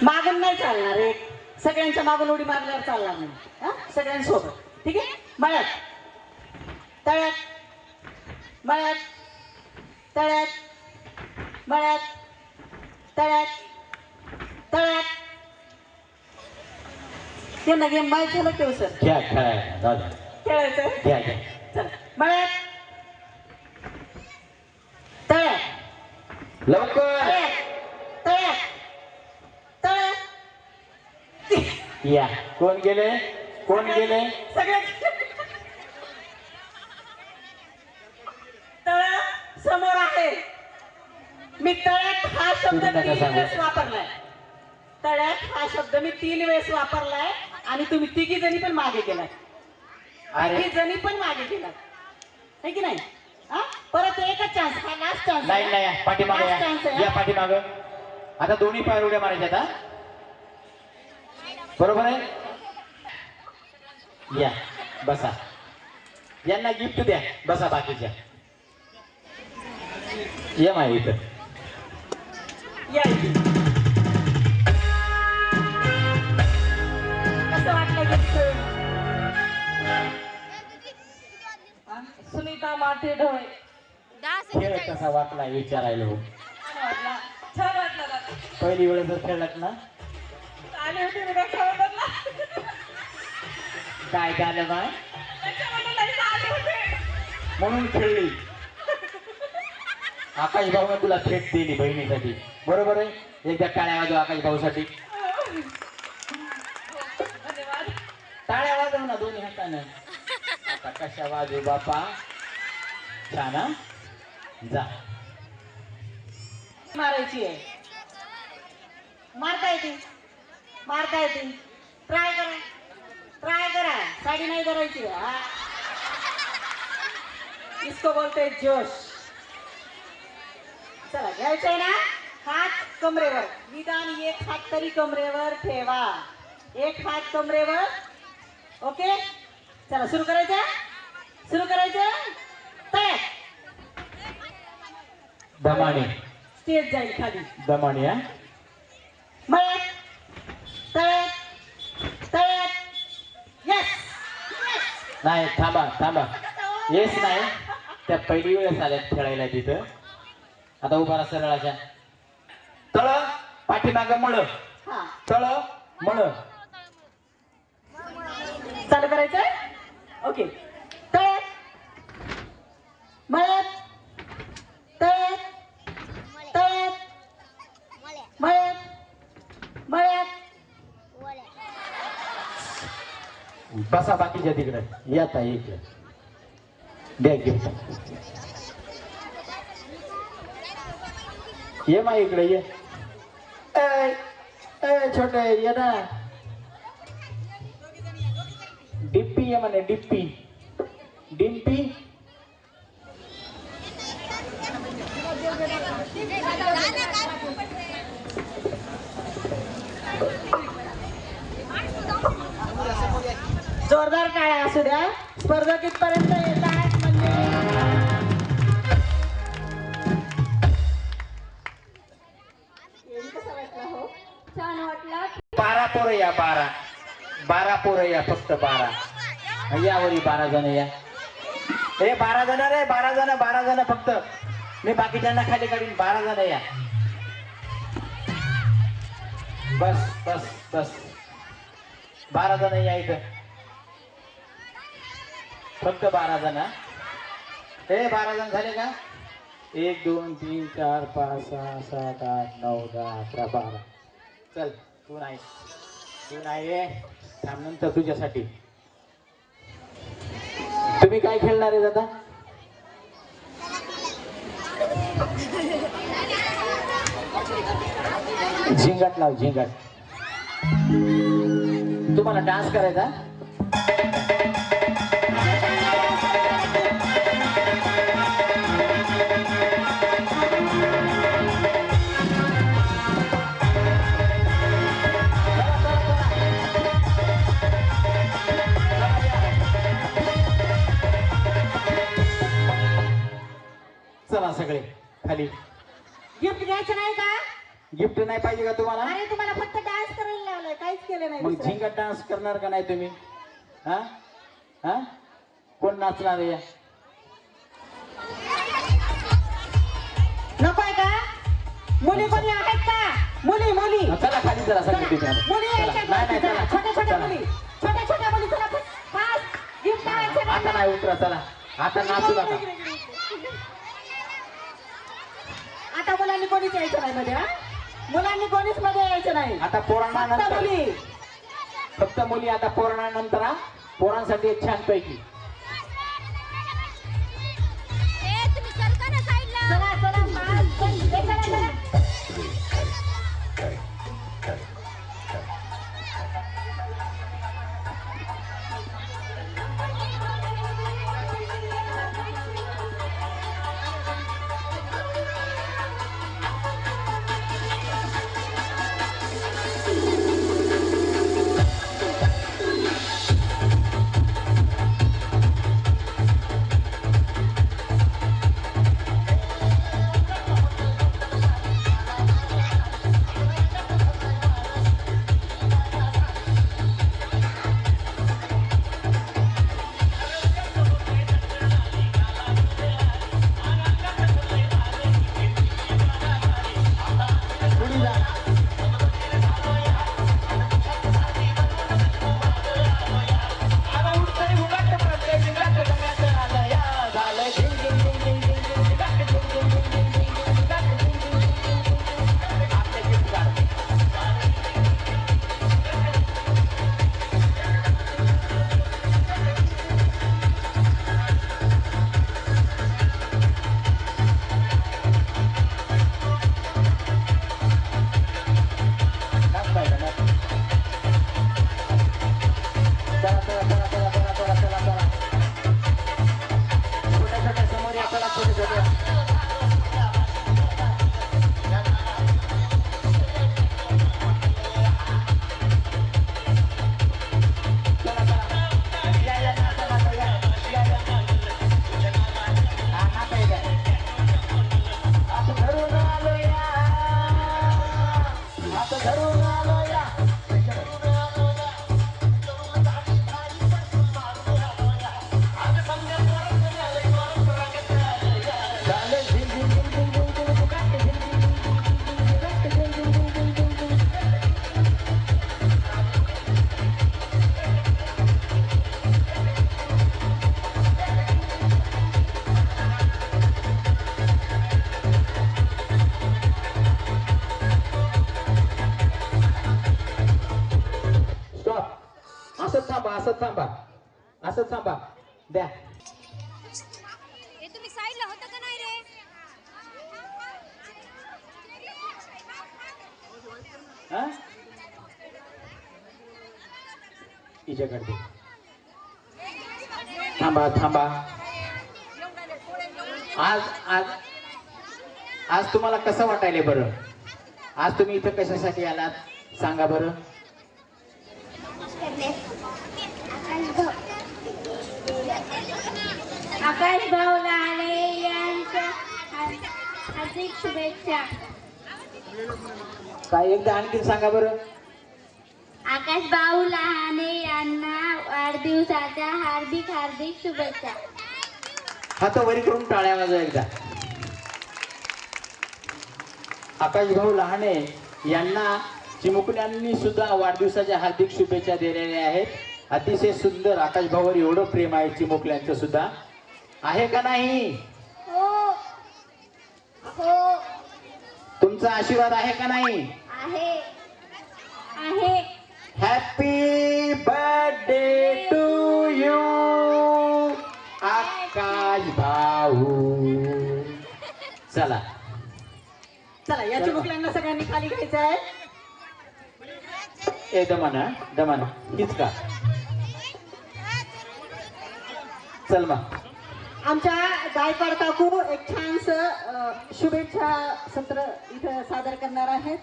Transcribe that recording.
मागून नाही चालणार, एक सगळ्यांच्या मागून उडी मारल्यावर चालणार नाही. हा, सगळ्यांसोबत. ठीक आहे. मळ्यात तळ्यात मळ्यात तळ्यात मळ्यात तळ्यात तळ्यात. ते ना गेम माहिती झालं केव सर? खेळायचं. चला मळ्यात तळ्यात लवकर तळ्यात तळ्यात. या. कोण गेले? सगळे तळ समोर आहे. मी तळ्यात हा शब्द 3 वेळेस वापरलाय. तळ्यात हा शब्द मी 3 वेळेस वापरलाय आणि तुम्ही तिघी जणी पण मागे गेलात. तिघी जणी पण मागे गेलात, है की नाही? हा, परत एकच चान्स, हा लास्ट चान्स. नाही, पाठीमागे या. पाठीमाग. आता दोन्ही पाय उड्या मारायच्या. आता बरोबर आहे. या बसा. यांना गिफ्ट द्या. बसा बाकीच्या. या माय इथं या. कसं वाटलं गिफ्ट? सुनीता माथे ढोळे. खेळ कसा वाटला विचारायला हो. छान वाटलं दादा. पहिली वेळेस खेळलात ना? आले होते उद्या खेळताना. काय झालं बा? आले होते म्हणून खेळली. आकाश भाऊने तुला भेट दिली बहिणीसाठी. बरोबर आहे. एकदा टाळ्या वाजव आकाश भाऊसाठी. धन्यवाद. टाळ्या वाजव ना दोन्ही हातानं. आता कशा वाजू बापा. छान हा. जा. मारायची आहे. मारता येते. ट्राय करा. साडी नाही धरायची. हा, इसको बोलते जोश. चला घ्यायचंय ना. हात कमरेवर. निदान एक हात तरी कमरेवर ठेवा. एक हात कमरेवर. ओके. चला सुरू करायचं. तयार. दमाने. स्टेज जाईल खाली. दमाने हा. मळ्यात तळ्यात. यस. नाही थांबा. येस नाही. त्या पहिली वेळेस आल्यात खेळायला तिथं. आता उभा राहा सरळ अशा. तळ पाठीमाग मळ. हा, तळ मळ. चालू करायचंय. ओके. तळ्यात मळ्यात बसा बाकीच्या तिकडे. या ताई इकडे. द्या गिफ्ट. ये मा इकडे ये. छोटे ये ना. डिप्पी ये म्हणे. डिम्पी. जोरदार टाळ्या असू द्या. स्पर्धा कितपर्यंत येत आहेत म्हणजे कसं वाटलं हो? छान वाटलं. 12 पोरं या. 12 पोरं या. फक्त 12 यावरी. 12 जण या. हे 12 जण रे. 12 जण फक्त. मी बाकीच्यांना खाली काढीन. 12 जण या. बस 12 जण या इथं. फक्त 12 जण. हे 12 जण झाले का? 1 2 3 4 5 6 7 8 9 10 11 12. चल तू नाही. थांब नंतर तुझ्यासाठी. तुम्ही काय खेळणार आहे दादा? झिंगाट लाव. तुम्हाला डान्स करायचा? चला सगळे खाली. गिफ्ट घ्यायचं नाही का? गिफ्ट नाही पाहिजे का तुम्हाला? अरे तुम्हाला फक्त डान्स करायला लावलाय, काहीच केलं नाही मग दुसरं. झिंगट डान्स करणार का नाही तुम्ही? हा हा कोण नाचणार आहे? नकोय का? मुली कोणी आहेत का? मुली मुली चला खाली जरा चला. सांगितलं तुम्ही. मुली यायच्या नाही नाही चला. छोट्या छोट्या चला मुली, छोट्या छोट्या मुली, चला फास्ट गिफ्ट द्यायचे ना. आता नाही उतरा, चला आता नाचू नका. आता मुलांनी कोणीच यायचं नाही मध्ये, हा? मुलांनी कोणीच मध्ये यायचं नाही. आता पोरांना फक्त नंतर, मुली. फक्त मुली. आता पोरांना नंतर, हा? पोरांसाठी एक छान पैकी. तुम्ही सरका ना साईडला. चला चला फास्ट चल, चला चला. असं थांबा, असं थांबा. द्या. हे तुम्ही साईडला होता का नाही रे? हा हिच्याकडे दे. थांबा थांबा. आज आज आज तुम्हाला कसं वाटायले बरं? आज तुम्ही इथं कशासाठी आलात सांगा बरं? आकाश भाऊ लहाने यांच्या हार्दिक शुभेच्छा. काय एकदा आणखी सांगा बरं? आकाश भाऊ लहाने यांना वाढदिवसाच्या हार्दिक हार्दिक शुभेच्छा. हात वरी करून टाळ्या वाजवा एकदा. आकाश भाऊ लहाने यांना चिमुकल्यांनी सुद्धा वाढदिवसाच्या हार्दिक शुभेच्छा दिलेल्या आहेत. अतिशय सुंदर. आकाश भाऊवर एवढं प्रेम आहे चिमुकल्यांचं सुद्धा, आहे का नाही? हो हो तुमचा आशीर्वाद आहे का नाही? आहे आहे. हॅपी बर्थडे टू यू आकाश भाऊ. चला चला या चिमुकल्यांना सगळ्यांनी खाली घ्यायचं आहे. ए दमाना दमाना हीच का? चल मग. आमच्या गायकवाड काकू एक छानस शुभेच्छा सत्र इथं सादर करणार आहेत.